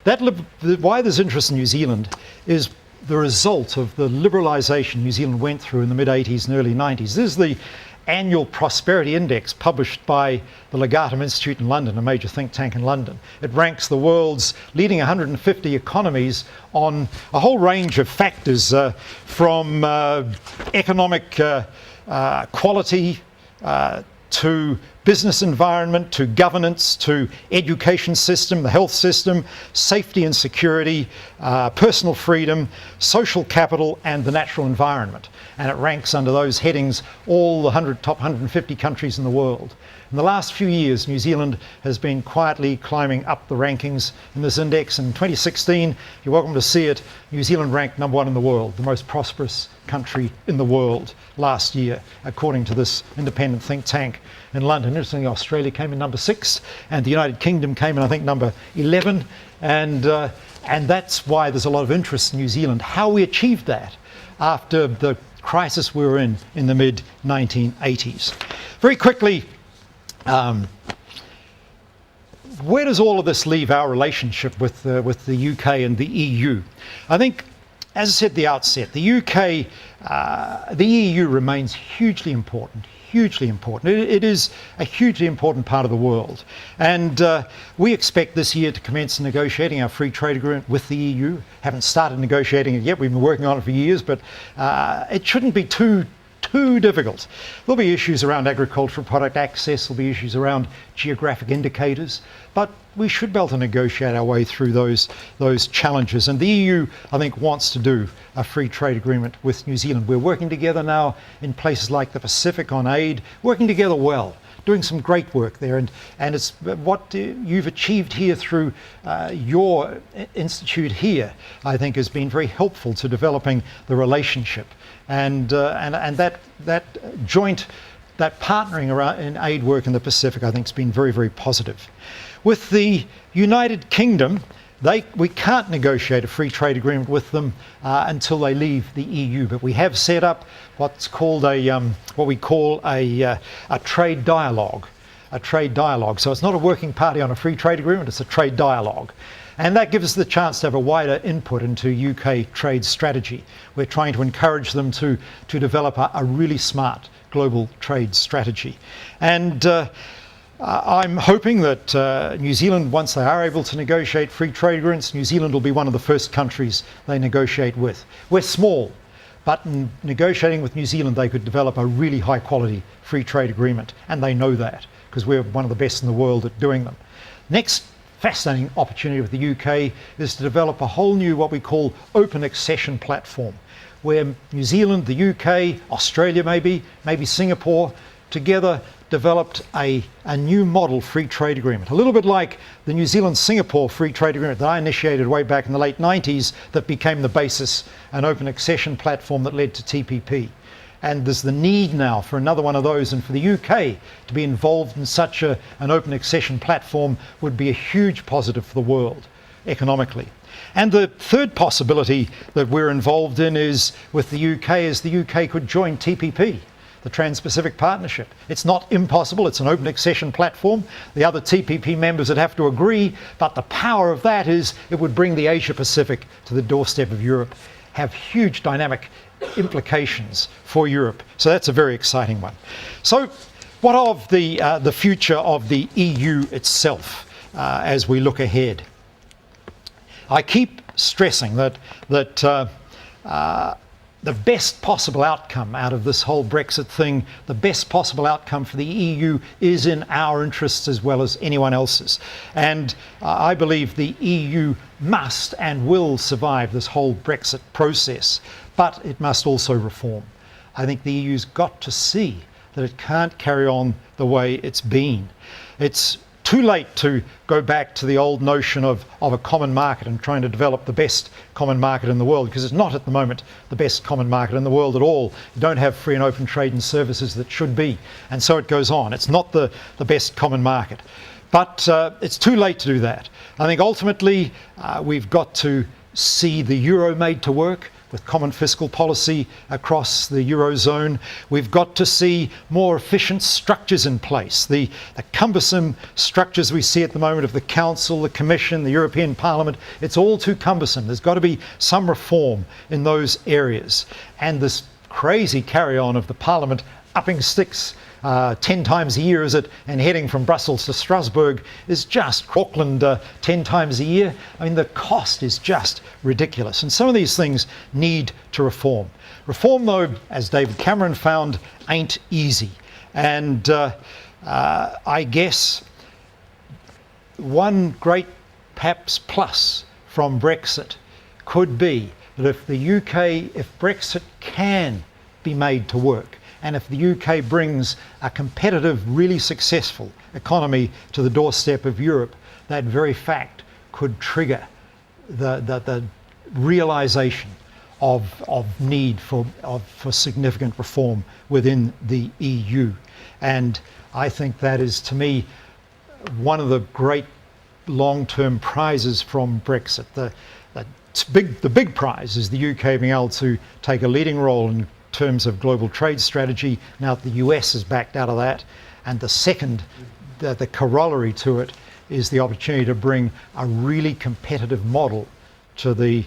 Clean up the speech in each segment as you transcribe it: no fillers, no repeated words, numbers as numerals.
Why there's interest in New Zealand is the result of the liberalisation New Zealand went through in the mid-80s and early 90s. This is the annual prosperity index published by the Legatum Institute in London, a major think tank in London. It ranks the world's leading 150 economies on a whole range of factors, from economic quality to business environment, to governance, to education system, the health system, safety and security, personal freedom, social capital, and the natural environment. And it ranks under those headings all the top 150 countries in the world. In the last few years, New Zealand has been quietly climbing up the rankings in this index. In 2016, you're welcome to see it, New Zealand ranked #1 in the world, the most prosperous country in the world last year, according to this independent think tank in London. Interestingly, Australia came in #6, and the United Kingdom came in, I think, #11. And that's why there's a lot of interest in New Zealand, how we achieved that after the crisis we were in the mid-1980s. Very quickly, where does all of this leave our relationship with the UK and the EU? I think, as I said at the outset, the EU remains hugely important. It is a hugely important part of the world. And we expect this year to commence negotiating our free trade agreement with the EU. Haven't started negotiating it yet. We've been working on it for years, but it shouldn't be too difficult. There'll be issues around agricultural product access, there'll be issues around geographic indicators, but we should be able to negotiate our way through those challenges. And the EU, I think, wants to do a free trade agreement with New Zealand. We're working together now in places like the Pacific on aid, working together well, doing some great work there. And it's what you've achieved here through your institute here, I think, has been very helpful to developing the relationship. And that joint, that partnering around in aid work in the Pacific, I think, has been very, very positive. With the United Kingdom, we can't negotiate a free trade agreement with them until they leave the EU. But we have set up what's called what we call a trade dialogue. A trade dialogue. So it's not a working party on a free trade agreement; it's a trade dialogue. And that gives us the chance to have a wider input into UK trade strategy. We're trying to encourage them to develop a really smart global trade strategy. And I'm hoping that New Zealand, once they are able to negotiate free trade agreements, New Zealand will be one of the first countries they negotiate with. We're small, but in negotiating with New Zealand, they could develop a really high quality free trade agreement. And they know that, because we're one of the best in the world at doing them. Next fascinating opportunity with the UK is to develop a whole new, what we call, open accession platform, where New Zealand, the UK, Australia maybe Singapore, together developed a new model free trade agreement, a little bit like the New Zealand-Singapore free trade agreement that I initiated way back in the late 90s, that became the basis, an open accession platform that led to TPP. And there's the need now for another one of those, and for the UK to be involved in such an open accession platform would be a huge positive for the world economically. And the third possibility that we're involved in is with the UK, is the UK could join TPP, the Trans-Pacific Partnership. It's not impossible, it's an open accession platform. The other TPP members would have to agree, but the power of that is it would bring the Asia-Pacific to the doorstep of Europe, have huge dynamic implications for Europe. So that's a very exciting one. So what of the future of the EU itself as we look ahead? I keep stressing that the best possible outcome out of this whole Brexit thing, the best possible outcome for the EU is in our interests as well as anyone else's. And I believe the EU must and will survive this whole Brexit process, but it must also reform. I think the EU's got to see that it can't carry on the way it's been. It's too late to go back to the old notion of a common market and trying to develop the best common market in the world, because it's not at the moment the best common market in the world at all. You don't have free and open trade in services that should be, and so it goes on. It's not the best common market. But it's too late to do that. I think ultimately we've got to see the euro made to work. with common fiscal policy across the Eurozone. We've got to see more efficient structures in place. The cumbersome structures we see at the moment of the Council, the Commission, the European Parliament, it's all too cumbersome. There's got to be some reform in those areas. And this crazy carry-on of the Parliament upping sticks 10 times a year, is it, and heading from Brussels to Strasbourg is just Auckland 10 times a year. I mean, the cost is just ridiculous. And some of these things need to reform. Reform, though, as David Cameron found, ain't easy. And I guess one great perhaps plus from Brexit could be that if Brexit can be made to work, and if the UK brings a competitive, really successful economy to the doorstep of Europe, that very fact could trigger the realisation of need for significant reform within the EU. And I think that is, to me, one of the great long-term prizes from Brexit. The big prize is the UK being able to take a leading role in terms of global trade strategy, now that the US has backed out of that. And the second, the corollary to it, is the opportunity to bring a really competitive model to the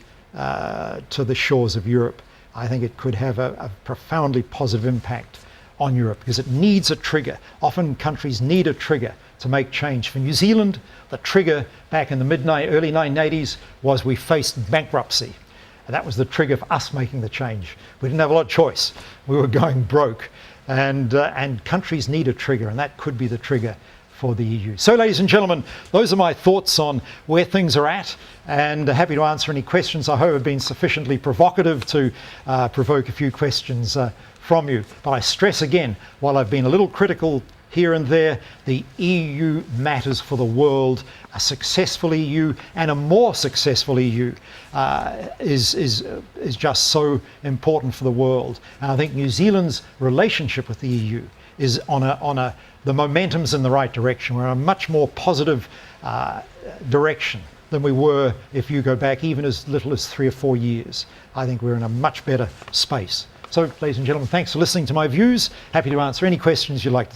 shores of Europe. I think it could have a profoundly positive impact on Europe, because it needs a trigger. Often countries need a trigger to make change. For New Zealand, the trigger back in the early 1980s was we faced bankruptcy. And that was the trigger for us making the change. We didn't have a lot of choice. We were going broke. And countries need a trigger, and that could be the trigger for the EU. So, ladies and gentlemen, those are my thoughts on where things are at, and happy to answer any questions. I hope I've been sufficiently provocative to provoke a few questions from you. But I stress again, while I've been a little critical here and there, the EU matters for the world. A successful EU and a more successful EU is just so important for the world. And I think New Zealand's relationship with the EU is the momentum's in the right direction. We're in a much more positive direction than we were if you go back even as little as 3 or 4 years. I think we're in a much better space. So, ladies and gentlemen, thanks for listening to my views. Happy to answer any questions you'd like to